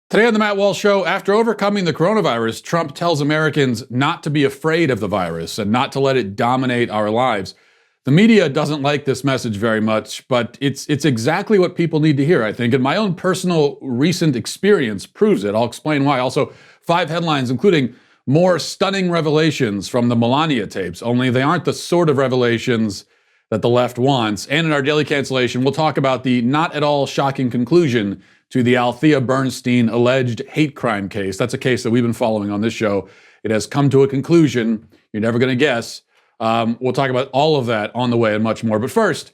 Today on the Matt Walsh Show, after overcoming the coronavirus, Trump tells Americans not to be afraid of the virus and not to let it dominate our lives. The media doesn't like this message very much, but it's exactly what people need to hear, I think. And my own personal recent experience proves it. I'll explain why. Also, 5 headlines, including more stunning revelations from the Melania Tapes, only they aren't the sort of revelations that the left wants. And in our Daily Cancellation, we'll talk about the not at all shocking conclusion to the Althea Bernstein alleged hate crime case. That's a case that we've been following on this show. It has come to a conclusion. You're never going to guess. We'll talk about all of that on the way and much more. But first,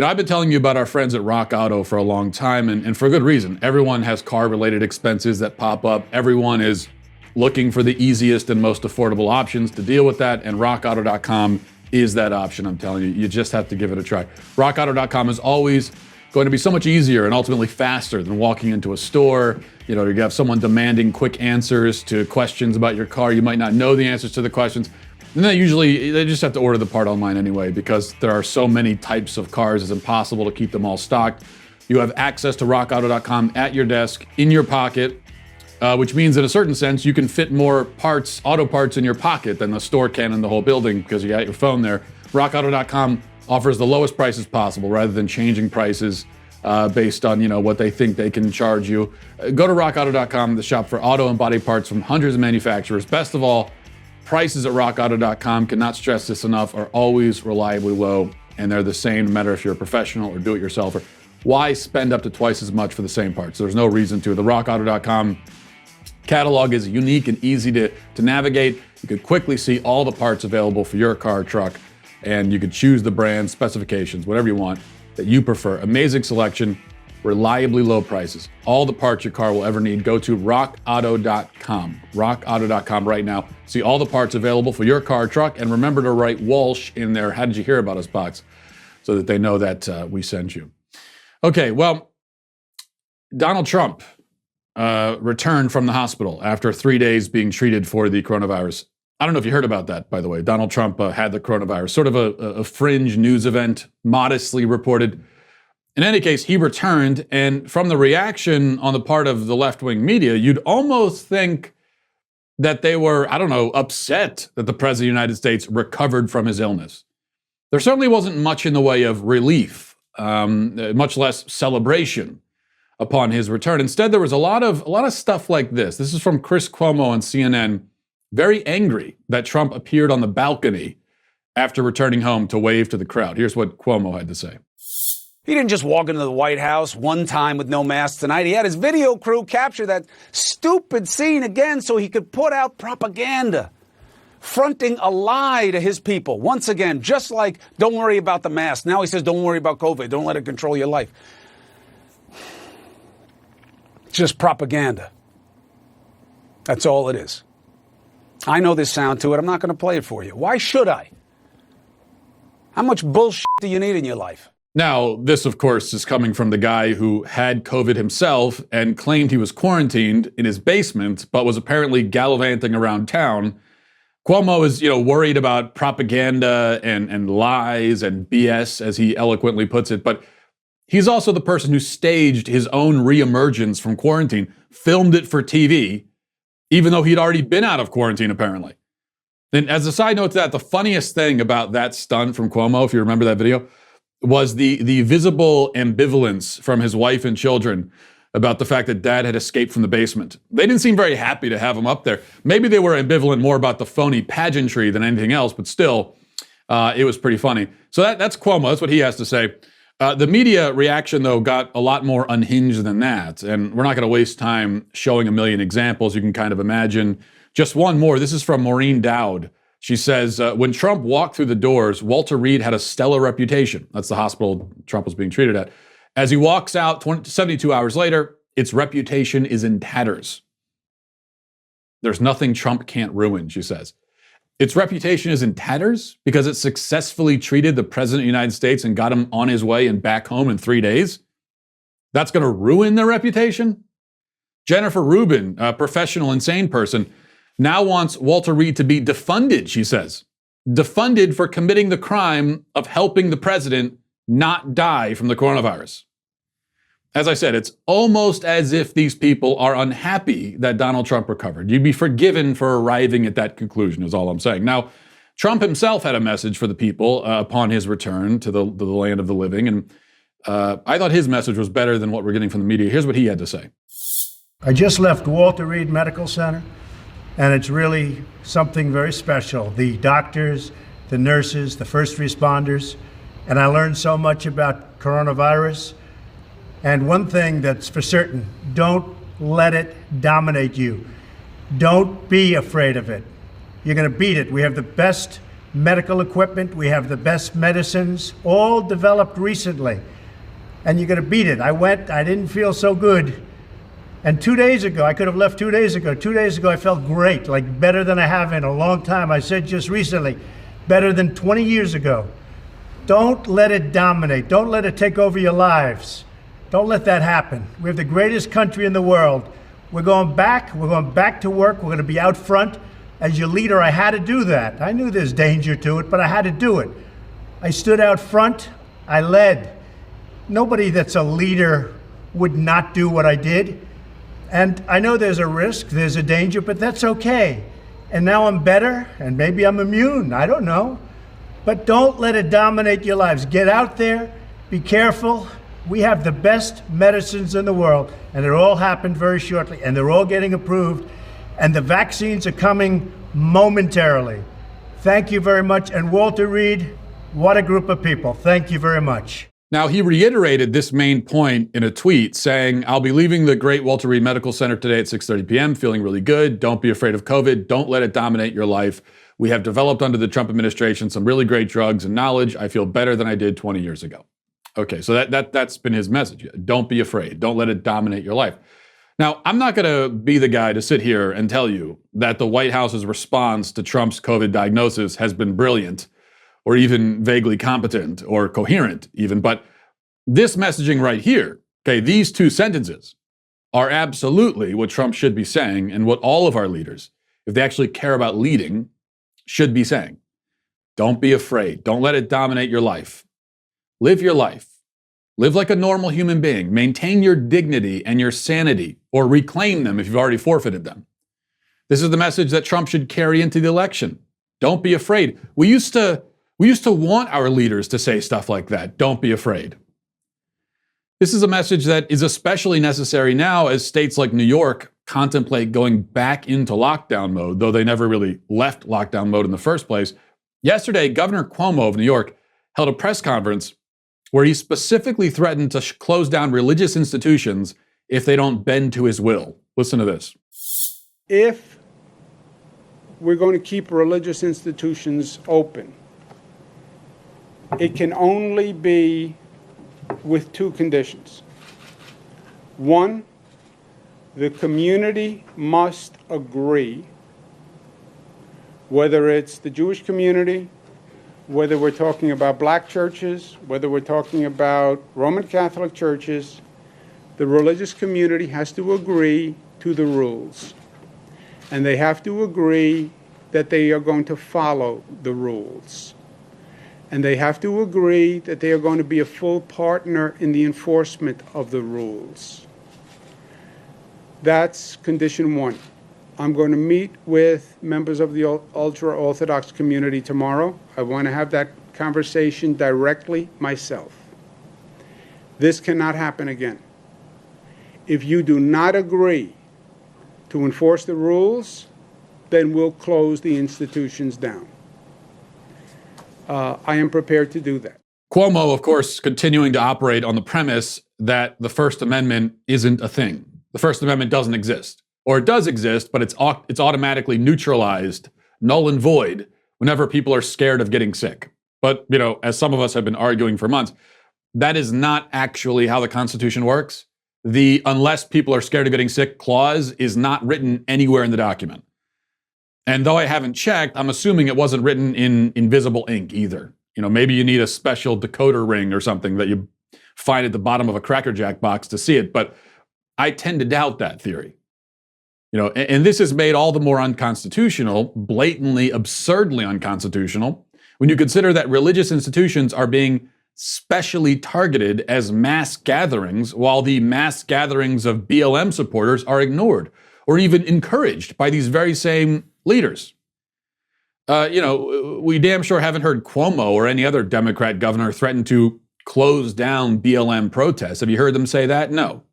I've been telling you about our friends at Rock Auto for a long time, and for good reason. Everyone has car-related expenses that pop up. Everyone is looking for the easiest and most affordable options to deal with that, and RockAuto.com is that option, I'm telling you. You just have to give it a try. RockAuto.com is always going to be so much easier and ultimately faster than walking into a store. You have someone demanding quick answers to questions about your car. You might not know the answers to the questions. And then they just have to order the part online anyway, because there are so many types of cars, it's impossible to keep them all stocked. You have access to rockauto.com at your desk, in your pocket, which means in a certain sense, you can fit more parts, auto parts in your pocket than the store can in the whole building because you got your phone there. Rockauto.com offers the lowest prices possible rather than changing prices based on what they think they can charge you. Go to rockauto.com to shop for auto and body parts from hundreds of manufacturers. Best of all, prices at rockauto.com, cannot stress this enough, are always reliably low, and they're the same no matter if you're a professional or do-it-yourselfer. Why spend up to twice as much for the same parts? There's no reason to. The rockauto.com catalog is unique and easy to navigate. You could quickly see all the parts available for your car or truck, and you could choose the brand, specifications, whatever you want that you prefer. Amazing selection, reliably low prices. All the parts your car will ever need. Go to rockauto.com. Rockauto.com right now. See all the parts available for your car or truck, and remember to write Walsh in their "How did you hear about us" box so that they know that we sent you. Okay, well, Donald Trump returned from the hospital after 3 days being treated for the coronavirus. I don't know if you heard about that, by the way. Donald Trump had the coronavirus, sort of a fringe news event, modestly reported. In any case, he returned, and from the reaction on the part of the left-wing media, you'd almost think that they were, upset that the President of the United States recovered from his illness. There certainly wasn't much in the way of relief, much less celebration upon his return. Instead, there was a lot of stuff like this. This is from Chris Cuomo on CNN, very angry that Trump appeared on the balcony after returning home to wave to the crowd. Here's what Cuomo had to say. He didn't just walk into the White House one time with no mask tonight. He had his video crew capture that stupid scene again so he could put out propaganda, fronting a lie to his people. Once again, just like, don't worry about the mask. Now he says, don't worry about COVID. Don't let it control your life. Just propaganda. That's all it is. I know there's sound to it. I'm not going to play it for you. Why should I? How much bullshit do you need in your life? Now, this, of course, is coming from the guy who had COVID himself and claimed he was quarantined in his basement, but was apparently gallivanting around town. Cuomo is, worried about propaganda and lies and BS, as he eloquently puts it, but he's also the person who staged his own reemergence from quarantine, filmed it for TV, even though he'd already been out of quarantine, apparently. And as a side note to that, the funniest thing about that stunt from Cuomo, if you remember that video, was the visible ambivalence from his wife and children about the fact that dad had escaped from the basement. They didn't seem very happy to have him up there. Maybe they were ambivalent more about the phony pageantry than anything else, but still, it was pretty funny. So that's Cuomo. That's what he has to say. The media reaction, though, got a lot more unhinged than that. And we're not going to waste time showing a million examples. You can kind of imagine. Just one more. This is from Maureen Dowd. She says, when Trump walked through the doors, Walter Reed had a stellar reputation. That's the hospital Trump was being treated at. As he walks out 72 hours later, its reputation is in tatters. There's nothing Trump can't ruin, she says. Its reputation is in tatters because it successfully treated the President of the United States and got him on his way and back home in 3 days. That's going to ruin their reputation? Jennifer Rubin, a professional insane person, now wants Walter Reed to be defunded, she says. Defunded for committing the crime of helping the president not die from the coronavirus. As I said, it's almost as if these people are unhappy that Donald Trump recovered. You'd be forgiven for arriving at that conclusion, is all I'm saying. Now, Trump himself had a message for the people upon his return to the land of the living, and I thought his message was better than what we're getting from the media. Here's what he had to say. I just left Walter Reed Medical Center, and it's really something very special. The doctors, the nurses, the first responders, and I learned so much about coronavirus. And one thing that's for certain, don't let it dominate you. Don't be afraid of it. You're going to beat it. We have the best medical equipment. We have the best medicines, all developed recently. And you're going to beat it. I didn't feel so good. And 2 days ago, I could have left 2 days ago. 2 days ago, I felt great, like better than I have in a long time. I said just recently, better than 20 years ago. Don't let it dominate. Don't let it take over your lives. Don't let that happen. We have the greatest country in the world. We're going back to work. We're going to be out front. As your leader, I had to do that. I knew there's danger to it, but I had to do it. I stood out front. I led. Nobody that's a leader would not do what I did. And I know there's a risk, there's a danger, but that's okay. And now I'm better, and maybe I'm immune. I don't know. But don't let it dominate your lives. Get out there. Be careful. We have the best medicines in the world, and it all happened very shortly, and they're all getting approved, and the vaccines are coming momentarily. Thank you very much. And Walter Reed, what a group of people. Thank you very much. Now, he reiterated this main point in a tweet saying, I'll be leaving the great Walter Reed Medical Center today at 6:30 p.m., feeling really good. Don't be afraid of COVID. Don't let it dominate your life. We have developed under the Trump administration some really great drugs and knowledge. I feel better than I did 20 years ago. Okay, so that's been his message. Don't be afraid. Don't let it dominate your life. Now, I'm not going to be the guy to sit here and tell you that the White House's response to Trump's COVID diagnosis has been brilliant, or even vaguely competent or coherent even. But this messaging right here, okay, these two sentences are absolutely what Trump should be saying and what all of our leaders, if they actually care about leading, should be saying. Don't be afraid. Don't let it dominate your life. Live your life. Live like a normal human being. Maintain your dignity and your sanity, or reclaim them if you've already forfeited them. This is the message that Trump should carry into the election. Don't be afraid. We used to want our leaders to say stuff like that. Don't be afraid. This is a message that is especially necessary now as states like New York contemplate going back into lockdown mode, though they never really left lockdown mode in the first place. Yesterday, Governor Cuomo of New York held a press conference where he specifically threatened to close down religious institutions if they don't bend to his will. Listen to this. If we're going to keep religious institutions open, it can only be with two conditions. One, the community must agree, whether it's the Jewish community, whether we're talking about black churches, whether we're talking about Roman Catholic churches, the religious community has to agree to the rules. And they have to agree that they are going to follow the rules. And they have to agree that they are going to be a full partner in the enforcement of the rules. That's condition one. I'm going to meet with members of the ultra-Orthodox community tomorrow. I want to have that conversation directly myself. This cannot happen again. If you do not agree to enforce the rules, then we'll close the institutions down. I am prepared to do that. Cuomo, of course, continuing to operate on the premise that the First Amendment isn't a thing. The First Amendment doesn't exist. Or it does exist, but it's automatically neutralized, null and void, whenever people are scared of getting sick. But, as some of us have been arguing for months, that is not actually how the Constitution works. The unless people are scared of getting sick clause is not written anywhere in the document. And though I haven't checked, I'm assuming it wasn't written in invisible ink either. Maybe you need a special decoder ring or something that you find at the bottom of a Cracker Jack box to see it. But I tend to doubt that theory. And this is made all the more unconstitutional, blatantly, absurdly unconstitutional, when you consider that religious institutions are being specially targeted as mass gatherings, while the mass gatherings of BLM supporters are ignored or even encouraged by these very same leaders. We damn sure haven't heard Cuomo or any other Democrat governor threaten to close down BLM protests. Have you heard them say that? No.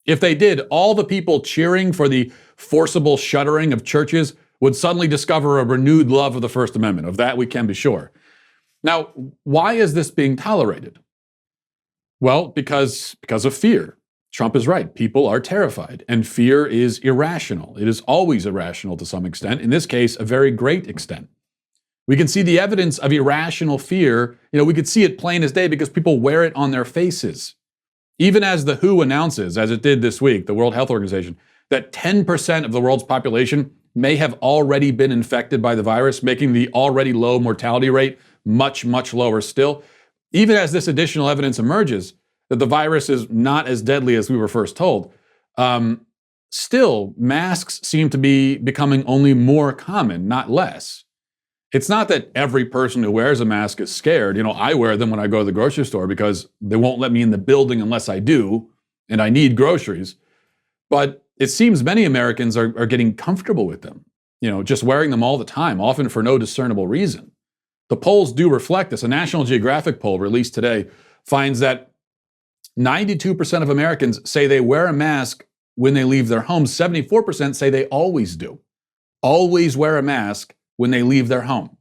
If they did, all the people cheering for the forcible shuttering of churches would suddenly discover a renewed love of the First Amendment. Of that we can be sure. Now, why is this being tolerated? Well, because of fear. Trump is right. People are terrified, and fear is irrational. It is always irrational to some extent. In this case, a very great extent. We can see the evidence of irrational fear. We could see it plain as day because people wear it on their faces. Even as the WHO announces, as it did this week, the World Health Organization, that 10% of the world's population may have already been infected by the virus, making the already low mortality rate much, much lower still. Even as this additional evidence emerges that the virus is not as deadly as we were first told, still, masks seem to be becoming only more common, not less. It's not that every person who wears a mask is scared. I wear them when I go to the grocery store because they won't let me in the building unless I do, and I need groceries. But it seems many Americans are getting comfortable with them, just wearing them all the time, often for no discernible reason. The polls do reflect this. A National Geographic poll released today finds that 92% of Americans say they wear a mask when they leave their homes. 74% say they always do. Always wear a mask when they leave their home.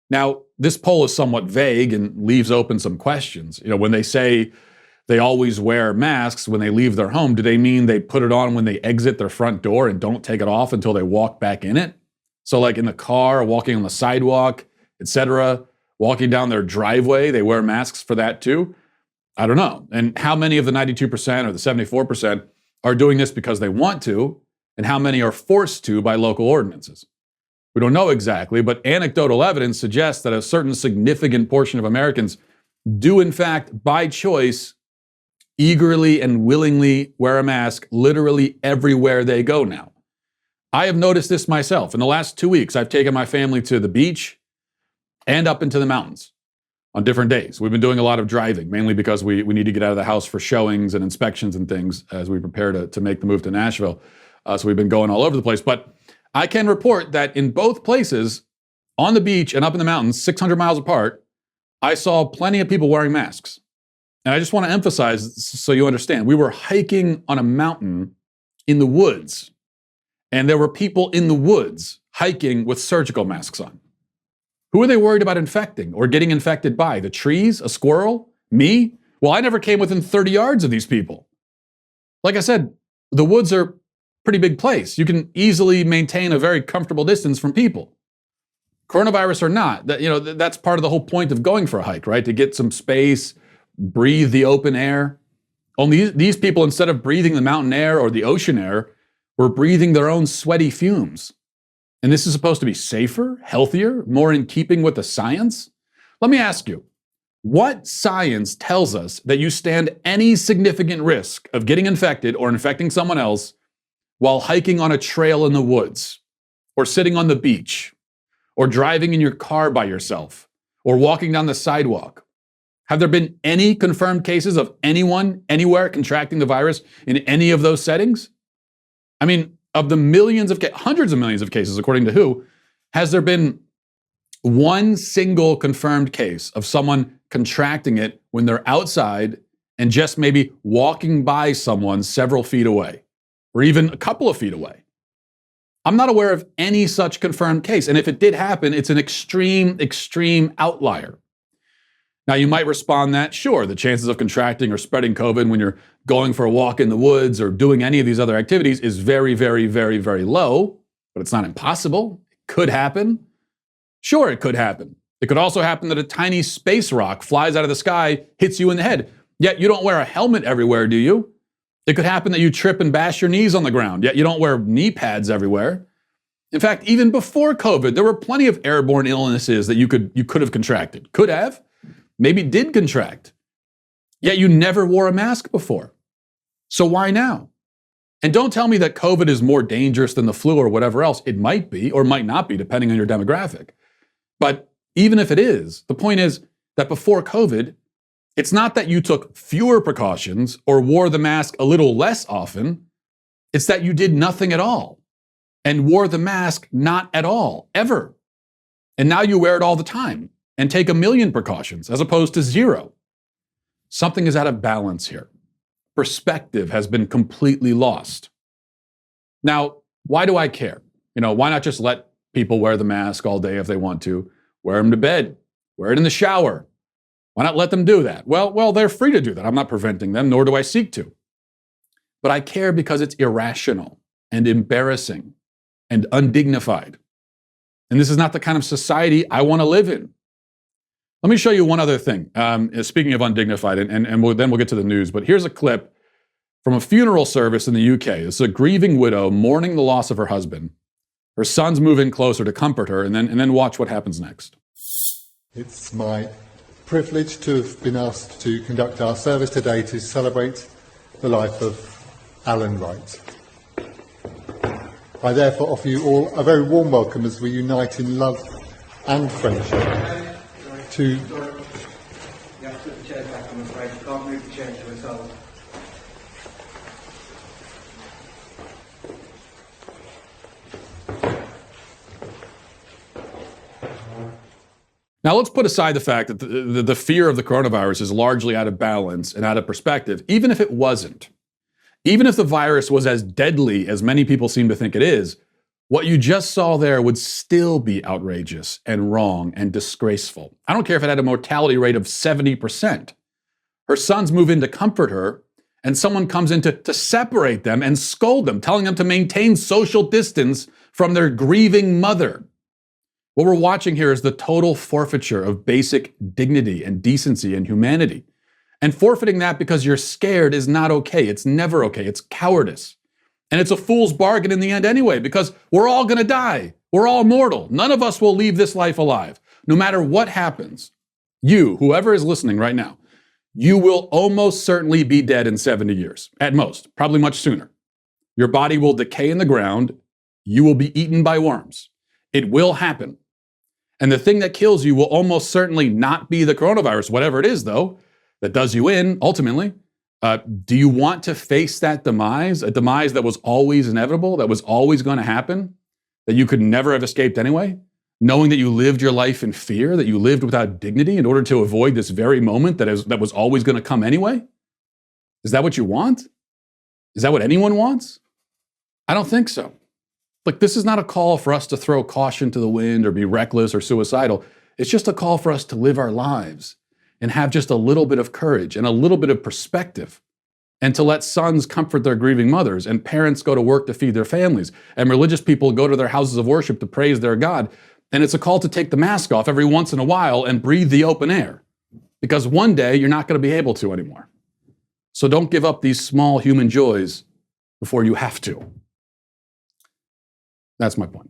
Now, this poll is somewhat vague and leaves open some questions. When they say they always wear masks when they leave their home, do they mean they put it on when they exit their front door and don't take it off until they walk back in it? So like in the car, walking on the sidewalk, etc., walking down their driveway, they wear masks for that too? I don't know. And how many of the 92% or the 74% are doing this because they want to, and how many are forced to by local ordinances? We don't know exactly, but anecdotal evidence suggests that a certain significant portion of Americans do, in fact, by choice, eagerly and willingly wear a mask literally everywhere they go now. I have noticed this myself. In the last 2 weeks, I've taken my family to the beach and up into the mountains on different days. We've been doing a lot of driving, mainly because we need to get out of the house for showings and inspections and things as we prepare to make the move to Nashville. So we've been going all over the place. But I can report that in both places, on the beach and up in the mountains, 600 miles apart, I saw plenty of people wearing masks. And I just want to emphasize so you understand, we were hiking on a mountain in the woods, and there were people in the woods hiking with surgical masks on. Who are they worried about infecting or getting infected by? The trees? A squirrel? Me? Well, I never came within 30 yards of these people. Like I said, the woods are a pretty big place. You can easily maintain a very comfortable distance from people. Coronavirus or not, that's part of the whole point of going for a hike, right? To get some space, breathe the open air. Only these people, instead of breathing the mountain air or the ocean air, were breathing their own sweaty fumes. And this is supposed to be safer, healthier, more in keeping with the science? Let me ask you, what science tells us that you stand any significant risk of getting infected or infecting someone else while hiking on a trail in the woods, or sitting on the beach, or driving in your car by yourself, or walking down the sidewalk? Have there been any confirmed cases of anyone, anywhere contracting the virus in any of those settings? I mean, of the hundreds of millions of cases, according to WHO, has there been one single confirmed case of someone contracting it when they're outside and just maybe walking by someone several feet away, or even a couple of feet away? I'm not aware of any such confirmed case. And if it did happen, it's an extreme outlier. Now, you might respond that, sure, the chances of contracting or spreading COVID when you're going for a walk in the woods or doing any of these other activities is very, very, very, very low, but it's not impossible. It could happen. Sure, it could happen. It could also happen that a tiny space rock flies out of the sky, hits you in the head. Yet you don't wear a helmet everywhere, do you? It could happen that you trip and bash your knees on the ground, yet you don't wear knee pads everywhere. In fact, even before COVID, there were plenty of airborne illnesses that you could have contracted. Could have. Maybe did contract, yet you never wore a mask before. So why now? And don't tell me that COVID is more dangerous than the flu or whatever else. It might be or might not be, depending on your demographic. But even if it is, the point is that before COVID, It's not that you took fewer precautions or wore the mask a little less often. It's that you did nothing at all and wore the mask not at all, ever. And now you wear it all the time and take 1,000,000 precautions as opposed to 0. Something is out of balance here. Perspective has been completely lost. Now, why do I care? Why not just let people wear the mask all day if they want to? Wear them to bed, wear it in the shower. Why not let them do that? Well, they're free to do that. I'm not preventing them, nor do I seek to. But I care because it's irrational and embarrassing and undignified. And this is not the kind of society I want to live in. Let me show you one other thing. Speaking of undignified, and then we'll get to the news, but here's a clip from a funeral service in the UK. This is a grieving widow mourning the loss of her husband. Her sons move in closer to comfort her, and then watch what happens next. It's my privilege to have been asked to conduct our service today to celebrate the life of Alan Wright. I therefore offer you all a very warm welcome as we unite in love and friendship to... You have to put the chair back, I'm afraid. You can't move the chair to a side. Now, let's put aside the fact that the fear of the coronavirus is largely out of balance and out of perspective, even if it wasn't. Even if the virus was as deadly as many people seem to think it is, what you just saw there would still be outrageous and wrong and disgraceful. I don't care if it had a mortality rate of 70%. Her sons move in to comfort her, and someone comes in to separate them and scold them, telling them to maintain social distance from their grieving mother. What we're watching here is the total forfeiture of basic dignity and decency and humanity. And forfeiting that because you're scared is not okay. It's never okay. It's cowardice. And it's a fool's bargain in the end anyway, because we're all going to die. We're all mortal. None of us will leave this life alive. No matter what happens, you, whoever is listening right now, you will almost certainly be dead in 70 years, at most, probably much sooner. Your body will decay in the ground. You will be eaten by worms. It will happen. And the thing that kills you will almost certainly not be the coronavirus, whatever it is, though, that does you in, ultimately. Do you want to face that demise, a demise that was always inevitable, that was always going to happen, that you could never have escaped anyway, knowing that you lived your life in fear, that you lived without dignity in order to avoid this very moment that was always going to come anyway? Is that what you want? Is that what anyone wants? I don't think so. Look, this is not a call for us to throw caution to the wind or be reckless or suicidal. It's just a call for us to live our lives and have just a little bit of courage and a little bit of perspective, and to let sons comfort their grieving mothers and parents go to work to feed their families and religious people go to their houses of worship to praise their God. And it's a call to take the mask off every once in a while and breathe the open air, because one day you're not going to be able to anymore. So don't give up these small human joys before you have to. That's my point.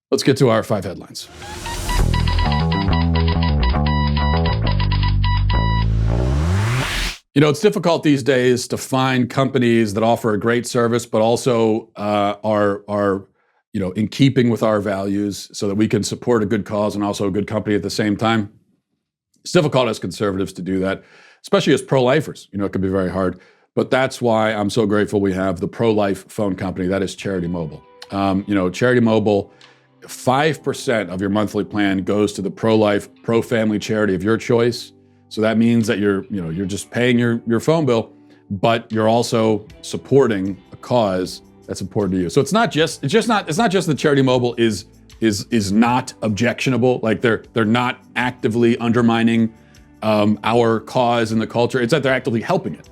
Let's get to our 5 headlines. It's difficult these days to find companies that offer a great service, but also are in keeping with our values, so that we can support a good cause and also a good company at the same time. It's difficult as conservatives to do that, especially as pro-lifers. It can be very hard. But that's why I'm so grateful we have the pro-life phone company. That is Charity Mobile. Charity Mobile, 5% of your monthly plan goes to the pro-life, pro-family charity of your choice. So that means that you're just paying your phone bill, but you're also supporting a cause that's important to you. So it's not just that Charity Mobile is not objectionable. Like they're not actively undermining our cause and the culture. It's that they're actively helping it.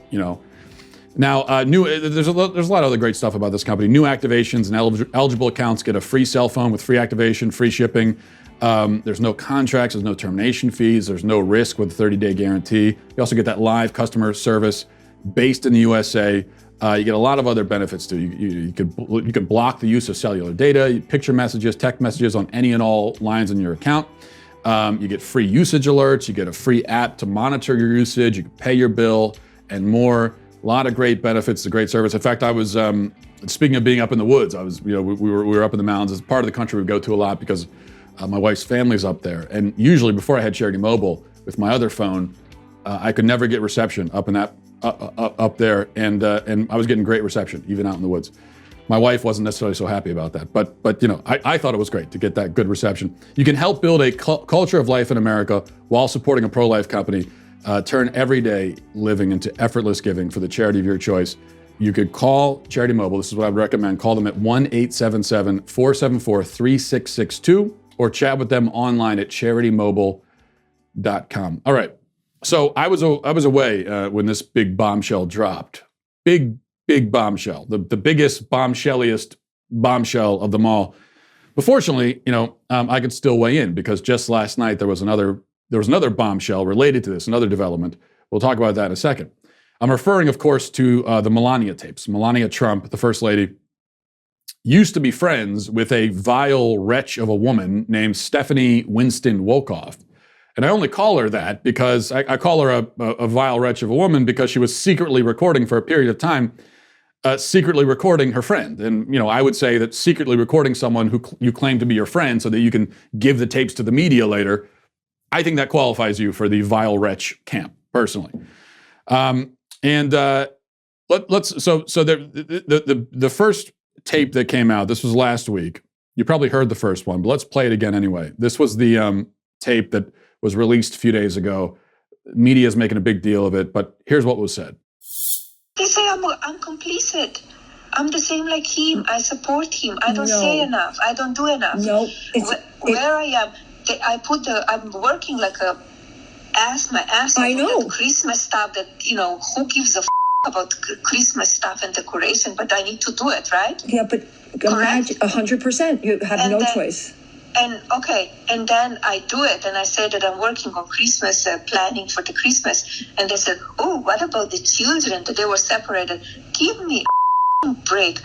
Now, there's a lot of other great stuff about this company. New activations and eligible accounts get a free cell phone with free activation, free shipping. There's no contracts, there's no termination fees, there's no risk with a 30-day guarantee. You also get that live customer service based in the USA. You get a lot of other benefits too. You could block the use of cellular data, picture messages, text messages on any and all lines in your account. You get free usage alerts. You get a free app to monitor your usage. You can pay your bill and more. A lot of great benefits, a great service. In fact, I was speaking of being up in the woods. We were up in the mountains. It's part of the country we go to a lot because my wife's family's up there. And usually, before I had Charity Mobile, with my other phone, I could never get reception up in that up there, and I was getting great reception even out in the woods. My wife wasn't necessarily so happy about that, but I thought it was great to get that good reception. You can help build a culture of life in America while supporting a pro-life company. Turn everyday living into effortless giving for the charity of your choice. You could call Charity Mobile. This is what I would recommend. Call them at 1-877-474-3662 or chat with them online at CharityMobile.com. All right. So I was away when this big bombshell dropped. Big bombshell. The biggest, bombshelliest bombshell of them all. But fortunately, I could still weigh in because just last night there was another bombshell related to this, another development. We'll talk about that in a second. I'm referring, of course, to the Melania Tapes. Melania Trump, the First Lady, used to be friends with a vile wretch of a woman named Stephanie Winston Wolkoff. And I only call her that because I call her a vile wretch of a woman because she was secretly recording for a period of time, secretly recording her friend. And, I would say that secretly recording someone who you claim to be your friend so that you can give the tapes to the media later, I think that qualifies you for the vile wretch camp, personally. The first tape that came out, this was last week. You probably heard the first one, but let's play it again anyway. This was the tape that was released a few days ago. Media is making a big deal of it, but here's what was said. They say I'm complicit. I'm the same like him. I support him. I don't say enough. I don't do enough. No, where I am, I'm working like my ass off. I know. Christmas stuff that, who gives a about Christmas stuff and decoration, but I need to do it, right? Yeah, but imagine 100%. You have no choice. And then I do it, and I say that I'm working on Christmas, planning for the Christmas. And they said, oh, what about the children? That they were separated. Give me a break.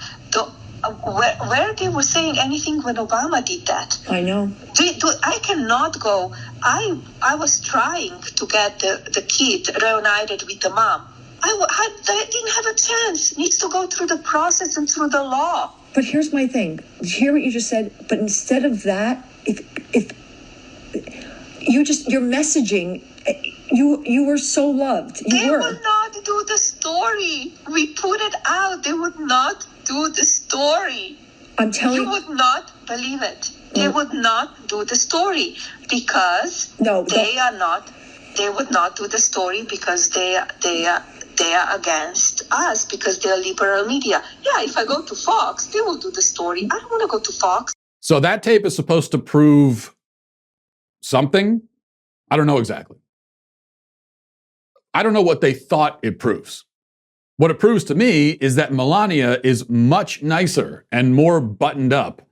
Where they were saying anything when Obama did that? I know. I cannot go. I was trying to get the kid reunited with the mom. I didn't have a chance. Needs to go through the process and through the law. But here's my thing. Hear what you just said. But instead of that, if your messaging, you were so loved. They would not do the story. We put it out. They would not do the story. I'm telling you. You would not believe it. They would not do the story because they would not do the story because they are against us because they're liberal media. Yeah, if I go to Fox, they will do the story. I don't want to go to Fox. So that tape is supposed to prove something. I don't know exactly. I don't know what they thought it proves. What it proves to me is that Melania is much nicer and more buttoned up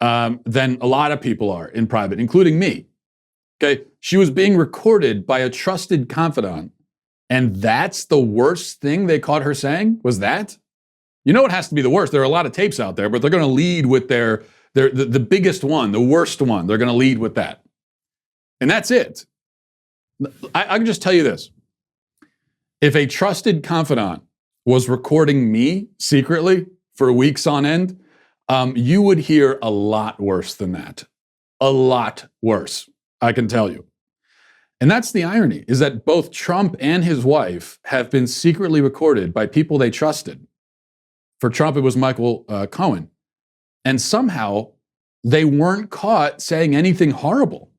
than a lot of people are in private, including me. Okay, she was being recorded by a trusted confidant. And that's the worst thing they caught her saying? Was that? It has to be the worst. There are a lot of tapes out there, but they're going to lead with the biggest one, the worst one. They're going to lead with that. And that's it. I can just tell you this. If a trusted confidant was recording me secretly for weeks on end, you would hear a lot worse than that. A lot worse, I can tell you. And that's the irony, is that both Trump and his wife have been secretly recorded by people they trusted. For Trump, it was Michael Cohen. And somehow they weren't caught saying anything horrible.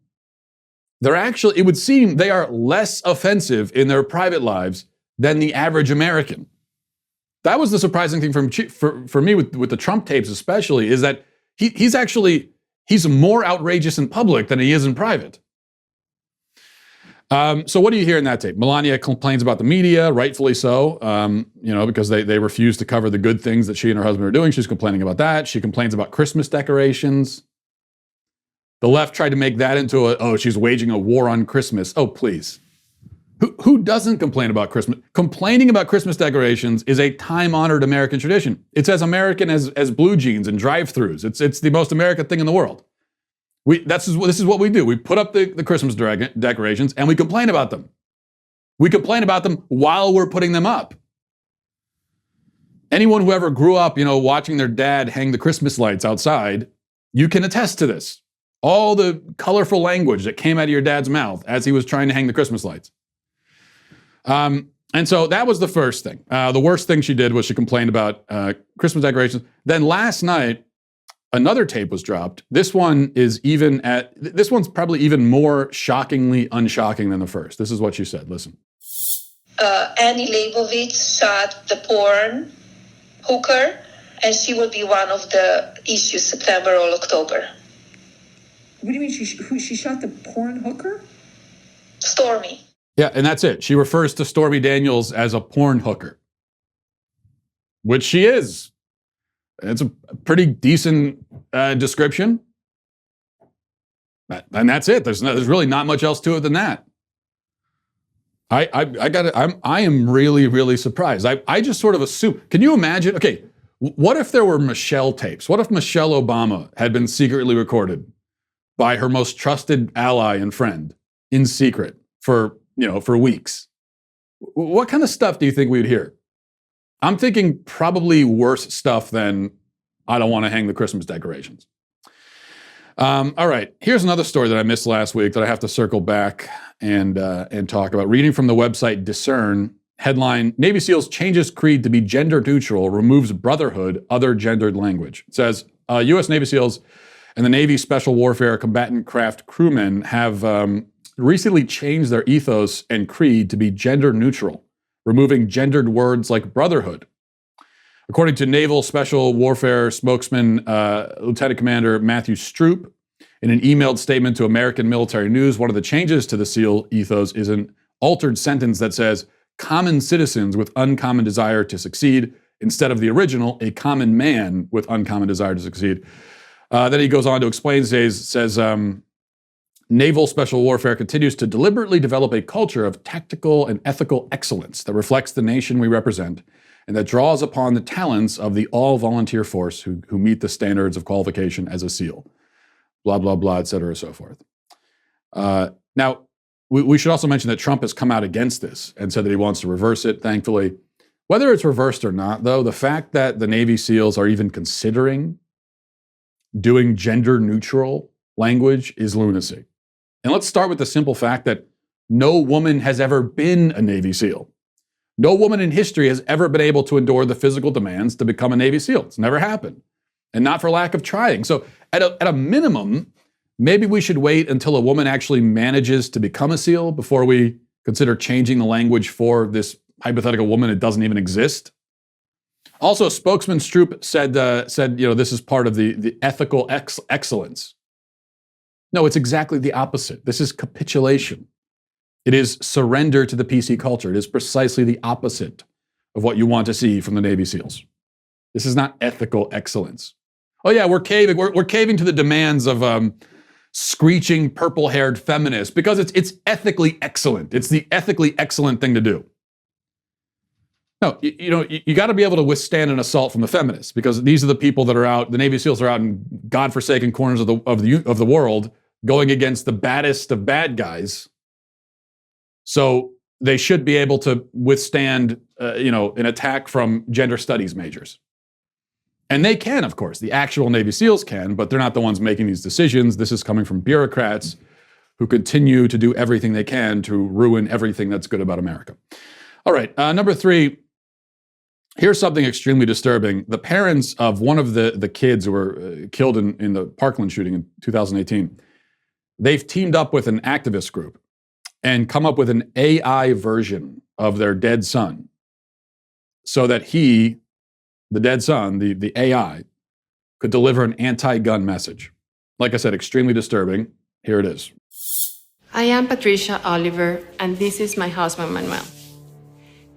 It would seem they are less offensive in their private lives than the average American. That was the surprising thing for me with the Trump tapes especially, is that he's more outrageous in public than he is in private. So what do you hear in that tape? Melania complains about the media, rightfully so, because they refuse to cover the good things that she and her husband are doing. She's complaining about that. She complains about Christmas decorations. The left tried to make that into she's waging a war on Christmas. Oh, please. Who doesn't complain about Christmas? Complaining about Christmas decorations is a time-honored American tradition. It's as American as blue jeans and drive-thrus. It's the most American thing in the world. This is what we do. We put up the Christmas decorations and we complain about them. We complain about them while we're putting them up. Anyone who ever grew up, watching their dad hang the Christmas lights outside, you can attest to this. All the colorful language that came out of your dad's mouth as he was trying to hang the Christmas lights. And so that was the first thing. The worst thing she did was she complained about Christmas decorations. Then last night, another tape was dropped. This one's probably even more shockingly unshocking than the first. This is what she said. Listen. Annie Leibovitz shot the porn hooker, and she will be one of the issues September or October. What do you mean she shot the porn hooker? Stormy. Yeah, and that's it. She refers to Stormy Daniels as a porn hooker, which she is. It's a pretty decent description. And that's it. There's really not much else to it than that. I am really, really surprised. I just sort of assume. Can you imagine? Okay, what if there were Michelle tapes? What if Michelle Obama had been secretly recorded by her most trusted ally and friend in secret for weeks? What kind of stuff do you think we'd hear? I'm thinking probably worse stuff than I don't want to hang the Christmas decorations. All right, here's another story that I missed last week that I have to circle back and talk about. Reading from the website Discern, headline, Navy SEALs changes creed to be gender neutral, removes brotherhood, other gendered language. It says, U.S. Navy SEALs and the Navy Special Warfare Combatant Craft crewmen have recently changed their ethos and creed to be gender neutral, removing gendered words like brotherhood. According to Naval Special Warfare spokesman Lieutenant Commander Matthew Stroop, in an emailed statement to American Military News, one of the changes to the SEAL ethos is an altered sentence that says, common citizens with uncommon desire to succeed, instead of the original, a common man with uncommon desire to succeed. Then he goes on to explain, says, Naval Special Warfare continues to deliberately develop a culture of tactical and ethical excellence that reflects the nation we represent and that draws upon the talents of the all-volunteer force who meet the standards of qualification as a SEAL. Blah, blah, blah, et cetera, so forth. Now, we should also mention that Trump has come out against this and said that he wants to reverse it, thankfully. Whether it's reversed or not, though, the fact that the Navy SEALs are even considering doing gender-neutral language is lunacy. And let's start with the simple fact that no woman has ever been a Navy SEAL. No woman in history has ever been able to endure the physical demands to become a Navy SEAL. It's never happened. And not for lack of trying. So at a minimum, maybe we should wait until a woman actually manages to become a SEAL before we consider changing the language for this hypothetical woman that doesn't even exist. Also, spokesman Stroop said, this is part of the ethical excellence. No, it's exactly the opposite. This is capitulation. It is surrender to the PC culture. It is precisely the opposite of what you want to see from the Navy SEALs. This is not ethical excellence. Oh yeah, we're caving. We're caving to the demands of screeching purple-haired feminists because it's ethically excellent. It's the ethically excellent thing to do. No, you got to be able to withstand an assault from the feminists because these are the people that are out. The Navy SEALs are out in godforsaken corners of the world, going against the baddest of bad guys. So they should be able to withstand, an attack from gender studies majors. And they can, of course. The actual Navy SEALs can, but they're not the ones making these decisions. This is coming from bureaucrats who continue to do everything they can to ruin everything that's good about America. All right, number 3. Here's something extremely disturbing. The parents of one of the kids who were killed in the Parkland shooting in 2018, they've teamed up with an activist group and come up with an AI version of their dead son so that he, the dead son, the AI, could deliver an anti-gun message. Like I said, extremely disturbing. Here it is. I am Patricia Oliver, and this is my husband, Manuel.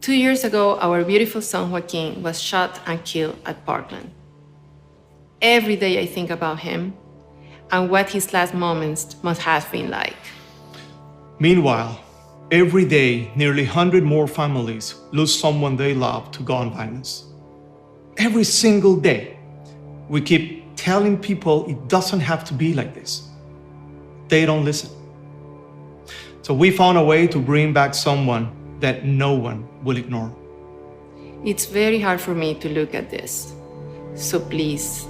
2 years ago, our beautiful son, Joaquin, was shot and killed at Parkland. Every day I think about him and what his last moments must have been like. Meanwhile, every day, nearly 100 more families lose someone they love to gun violence. Every single day, we keep telling people it doesn't have to be like this. They don't listen. So we found a way to bring back someone that no one will ignore. It's very hard for me to look at this. So please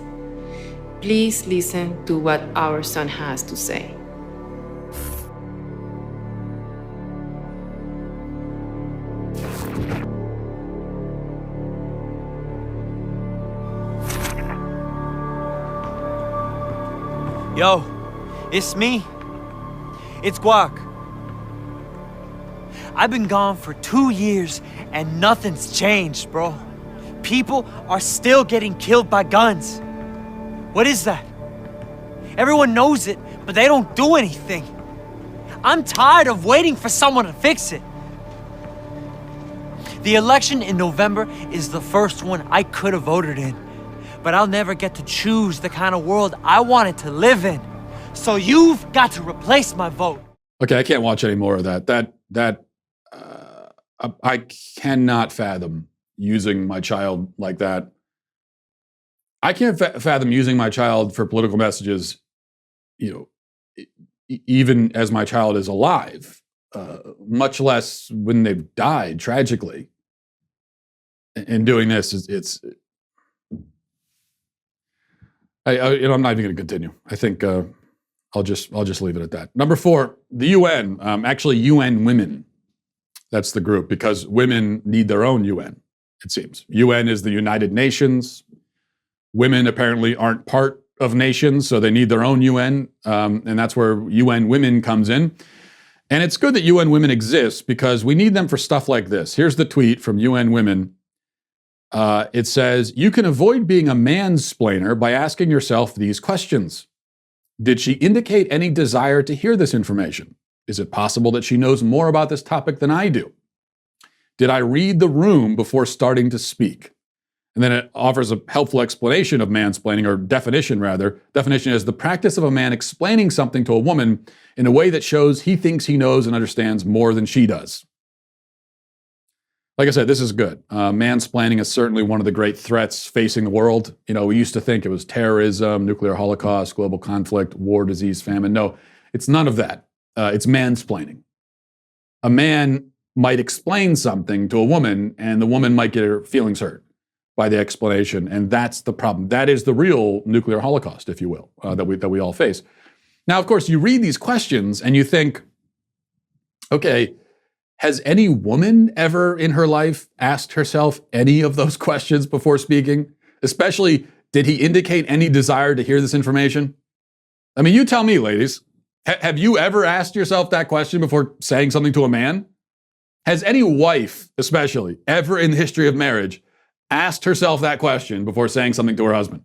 listen to what our son has to say. Yo, it's me. It's Guac. I've been gone for 2 years and nothing's changed, bro. People are still getting killed by guns. What is that? Everyone knows it, but they don't do anything. I'm tired of waiting for someone to fix it. The election in November is the first one I could have voted in, but I'll never get to choose the kind of world I wanted to live in. So you've got to replace my vote. Okay, I can't watch any more of that. I cannot fathom using my child like that. I can't fathom using my child for political messages, even as my child is alive, much less when they've died tragically. And doing this, I'm not even going to continue. I think I'll just leave it at that. Number 4, the UN, actually UN Women. That's the group, because women need their own UN, it seems. UN is the United Nations. Women apparently aren't part of nations, so they need their own UN, and that's where UN Women comes in. And it's good that UN Women exists because we need them for stuff like this. Here's the tweet from UN Women. It says, you can avoid being a mansplainer by asking yourself these questions. Did she indicate any desire to hear this information? Is it possible that she knows more about this topic than I do? Did I read the room before starting to speak? And then it offers a helpful explanation of mansplaining, or definition rather. Definition is the practice of a man explaining something to a woman in a way that shows he thinks he knows and understands more than she does. Like I said, this is good. Mansplaining is certainly one of the great threats facing the world. We used to think it was terrorism, nuclear holocaust, global conflict, war, disease, famine. No, it's none of that. It's mansplaining. A man might explain something to a woman, and the woman might get her feelings hurt by the explanation, and that's the problem. That is the real nuclear holocaust, if you will, that we all face. Now, of course, you read these questions and you think, okay, has any woman ever in her life asked herself any of those questions before speaking? Especially, did he indicate any desire to hear this information? I mean, you tell me, ladies. Have you ever asked yourself that question before saying something to a man? Has any wife, especially, ever in the history of marriage, asked herself that question before saying something to her husband?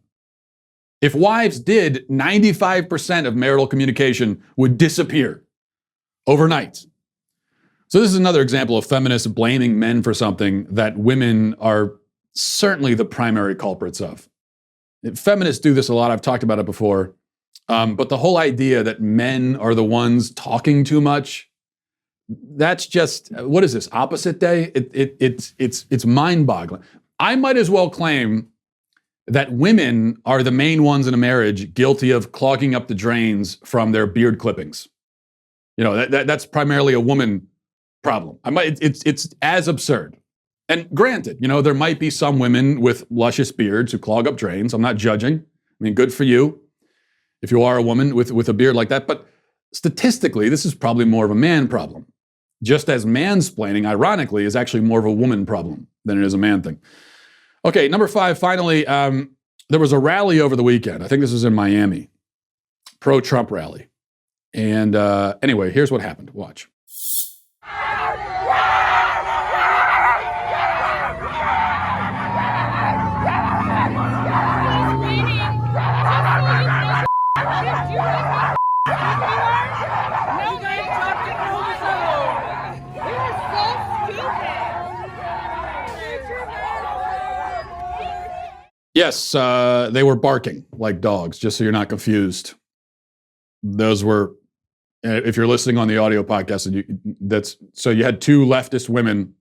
If wives did, 95% of marital communication would disappear overnight. So this is another example of feminists blaming men for something that women are certainly the primary culprits of. Feminists do this a lot. I've talked about it before. But the whole idea that men are the ones talking too much, that's just, what is this, opposite day? It's mind-boggling. I might as well claim that women are the main ones in a marriage guilty of clogging up the drains from their beard clippings. That's primarily a woman problem. It's as absurd. And granted, there might be some women with luscious beards who clog up drains. I'm not judging. I mean, good for you if you are a woman with a beard like that. But statistically, this is probably more of a man problem. Just as mansplaining, ironically, is actually more of a woman problem than it is a man thing. Okay, number 5, finally, there was a rally over the weekend. I think this was in Miami, pro-Trump rally. And anyway, here's what happened. Watch. Yes, they were barking like dogs, just so you're not confused. Those were, if you're listening on the audio podcast, so you had 2 leftist women,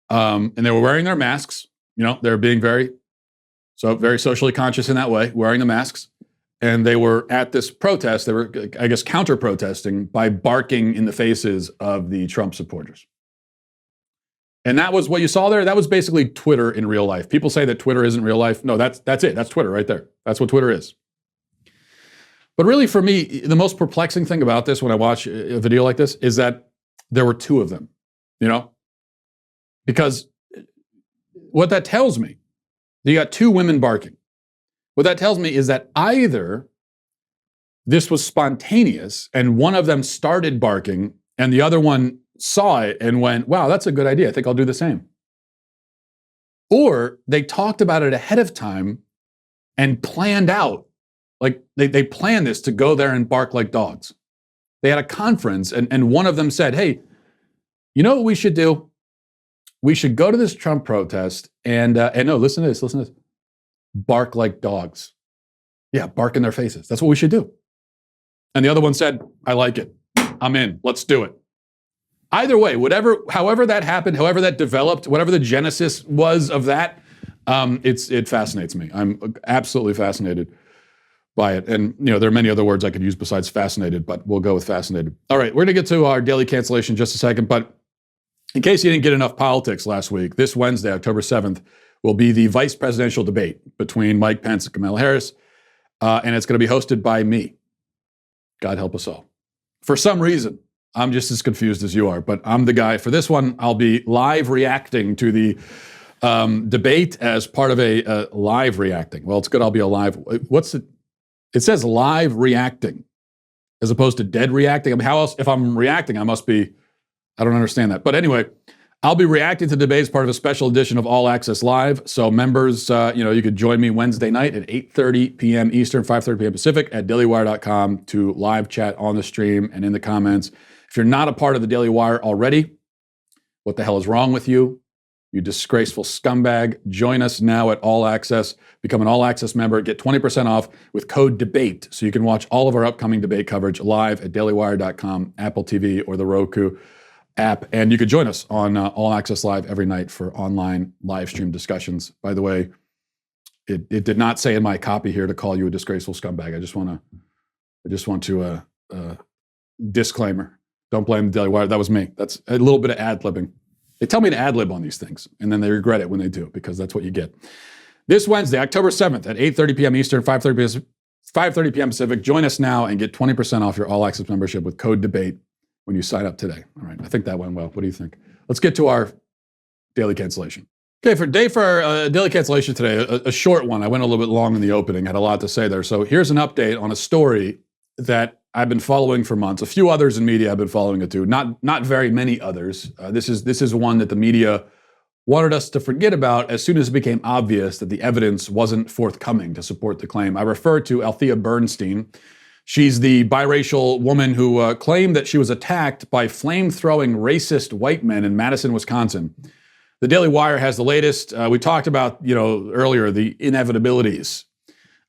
and they were wearing their masks. They were being very socially conscious in that way, wearing the masks. And they were at this protest. They were, I guess, counter-protesting by barking in the faces of the Trump supporters. And that was what you saw there. That was basically Twitter in real life. People say that Twitter isn't real life. No, that's it. That's Twitter right there. That's what Twitter is. But really, for me, the most perplexing thing about this when I watch a video like this is that there were 2 of them, because what that tells me, you got 2 women barking. What that tells me is that either this was spontaneous, and one of them started barking, and the other one saw it and went, wow, that's a good idea. I think I'll do the same. Or they talked about it ahead of time and planned out. Like they planned this to go there and bark like dogs. They had a conference, and one of them said, hey, you know what we should do? We should go to this Trump protest and no, listen to this. Bark like dogs. Yeah, bark in their faces. That's what we should do. And the other one said, I like it. I'm in. Let's do it. Either way, however that happened, however that developed, whatever the genesis was of that, it fascinates me. I'm absolutely fascinated by it. And, there are many other words I could use besides fascinated, but we'll go with fascinated. All right, we're going to get to our daily cancellation in just a second, but in case you didn't get enough politics last week, this Wednesday, October 7th, will be the vice presidential debate between Mike Pence and Kamala Harris, and it's going to be hosted by me. God help us all. For some reason, I'm just as confused as you are, but I'm the guy. For this one, I'll be live reacting to the debate as part of a live reacting. Well, it's good I'll be a live. It says live reacting as opposed to dead reacting. I mean, how else, if I'm reacting, I must be, I don't understand that. But anyway, I'll be reacting to the debate as part of a special edition of All Access Live. So members, you could join me Wednesday night at 8:30 p.m. Eastern, 5:30 p.m. Pacific at dailywire.com to live chat on the stream and in the comments. If you're not a part of the Daily Wire already, what the hell is wrong with you? You disgraceful scumbag. Join us now at All Access. Become an All Access member. Get 20% off with code DEBATE. So you can watch all of our upcoming debate coverage live at dailywire.com, Apple TV, or the Roku app. And you could join us on All Access Live every night for online live stream discussions. By the way, it did not say in my copy here to call you a disgraceful scumbag. I just want to disclaimer. Don't blame the Daily Wire. That was me. That's a little bit of ad-libbing. They tell me to ad-lib on these things, and then they regret it when they do, because that's what you get. This Wednesday, October 7th at 8:30 p.m. Eastern, 5:30 p.m. Pacific. Join us now and get 20% off your All Access membership with code DEBATE when you sign up today. All right, I think that went well. What do you think? Let's get to our daily cancellation. Okay, for our daily cancellation today, a short one. I went a little bit long in the opening, had a lot to say there. So here's an update on a story that I've been following for months. A few others in media I've been following it too. Not very many others. This is one that the media wanted us to forget about as soon as it became obvious that the evidence wasn't forthcoming to support the claim. I refer to Althea Bernstein. She's the biracial woman who claimed that she was attacked by flame-throwing racist white men in Madison, Wisconsin. The Daily Wire has the latest. We talked about, earlier, the inevitabilities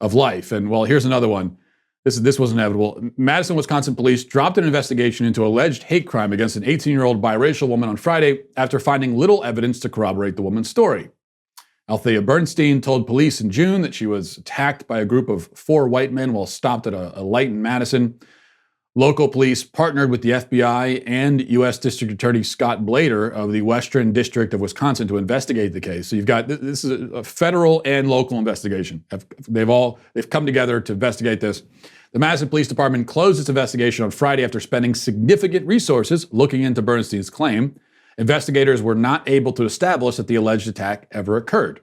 of life. And well, here's another one. This was inevitable. Madison, Wisconsin police dropped an investigation into alleged hate crime against an 18-year-old biracial woman on Friday after finding little evidence to corroborate the woman's story. Althea Bernstein told police in June that she was attacked by a group of 4 white men while stopped at a light in Madison. Local police partnered with the FBI and U.S. District Attorney Scott Blader of the Western District of Wisconsin to investigate the case. So you've got, this is a federal and local investigation. They've come together to investigate this. The Madison Police Department closed its investigation on Friday after spending significant resources looking into Bernstein's claim. Investigators were not able to establish that the alleged attack ever occurred.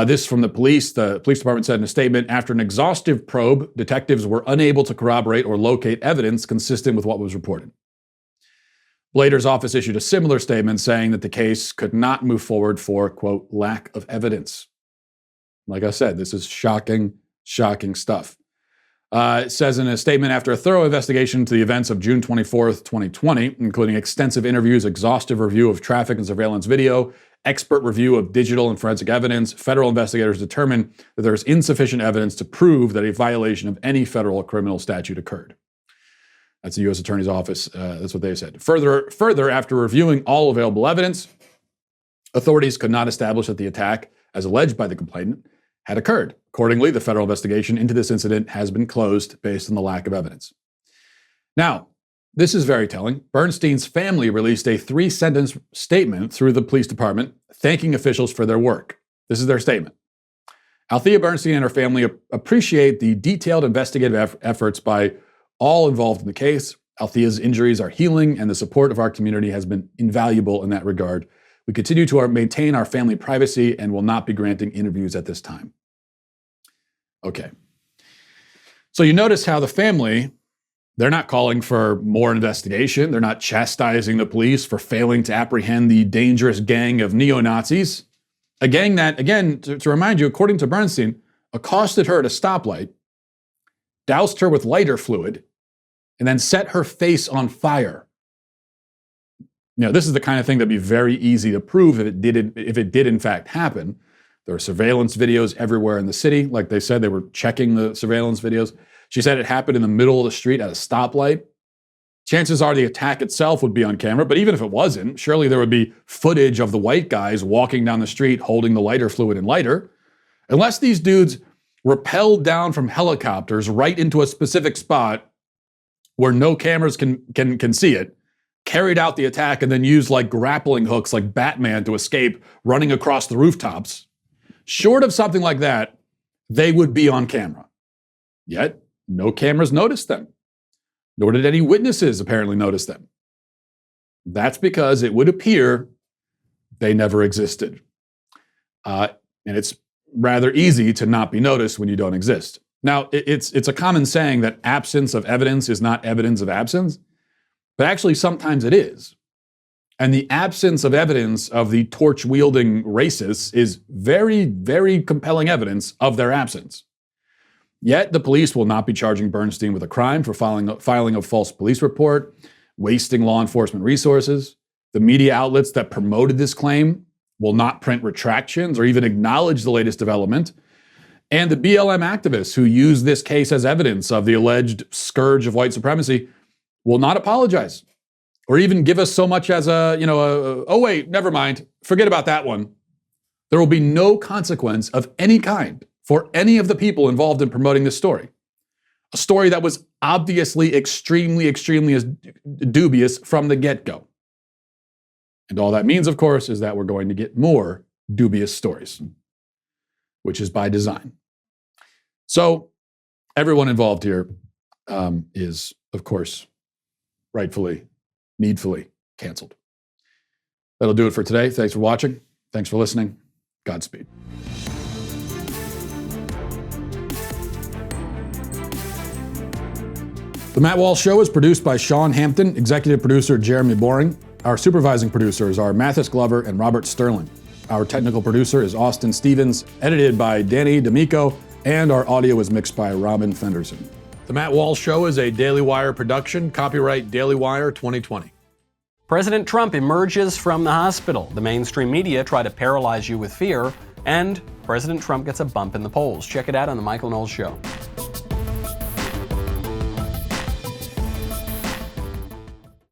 This from the police. The police department said in a statement, after an exhaustive probe, detectives were unable to corroborate or locate evidence consistent with what was reported. Blader's office issued a similar statement saying that the case could not move forward for, quote, lack of evidence. Like I said, this is shocking stuff. It says in a statement, after a thorough investigation into the events of June 24th, 2020, including extensive interviews, exhaustive review of traffic and surveillance video, expert review of digital and forensic evidence, federal investigators determined that there is insufficient evidence to prove that a violation of any federal criminal statute occurred. That's the U.S. Attorney's Office. That's what they said. Further, after reviewing all available evidence, authorities could not establish that the attack, as alleged by the complainant, had occurred. Accordingly, the federal investigation into this incident has been closed based on the lack of evidence. Now, this is very telling. Bernstein's family released a 3-sentence statement through the police department thanking officials for their work. This is their statement. Althea Bernstein and her family appreciate the detailed investigative efforts by all involved in the case. Althea's injuries are healing, and the support of our community has been invaluable in that regard. We continue to maintain our family privacy and will not be granting interviews at this time. Okay. So you notice how the family, they're not calling for more investigation. They're not chastising the police for failing to apprehend the dangerous gang of neo-Nazis. A gang that, again, to remind you, according to Bernstein, accosted her at a stoplight, doused her with lighter fluid, and then set her face on fire. You know, this is the kind of thing that'd be very easy to prove if it did in fact happen. There are surveillance videos everywhere in the city. Like they said, they were checking the surveillance videos. She said it happened in the middle of the street at a stoplight. Chances are the attack itself would be on camera, but even if it wasn't, surely there would be footage of the white guys walking down the street holding the lighter fluid and lighter. Unless these dudes rappelled down from helicopters right into a specific spot where no cameras can see it, carried out the attack, and then used like grappling hooks like Batman to escape running across the rooftops. Short of something like that, they would be on camera. Yet, no cameras noticed them. Nor did any witnesses apparently notice them. That's because it would appear they never existed. And it's rather easy to not be noticed when you don't exist. Now, it's a common saying that absence of evidence is not evidence of absence, but actually sometimes it is. And the absence of evidence of the torch-wielding racists is very, very compelling evidence of their absence. Yet the police will not be charging Bernstein with a crime for filing a false police report, wasting law enforcement resources. The media outlets that promoted this claim will not print retractions or even acknowledge the latest development. And the BLM activists who use this case as evidence of the alleged scourge of white supremacy will not apologize or even give us so much as oh wait, never mind, forget about that one. There will be no consequence of any kind for any of the people involved in promoting this story. A story that was obviously extremely, extremely dubious from the get-go. And all that means, of course, is that we're going to get more dubious stories, which is by design. So everyone involved here is, of course, rightfully, needfully canceled. That'll do it for today. Thanks for watching. Thanks for listening. Godspeed. The Matt Walsh Show is produced by Sean Hampton, executive producer Jeremy Boring. Our supervising producers are Mathis Glover and Robert Sterling. Our technical producer is Austin Stevens, edited by Danny D'Amico, and our audio is mixed by Robin Fenderson. The Matt Walsh Show is a Daily Wire production, copyright Daily Wire 2020. President Trump emerges from the hospital. The mainstream media try to paralyze you with fear, and President Trump gets a bump in the polls. Check it out on The Michael Knowles Show.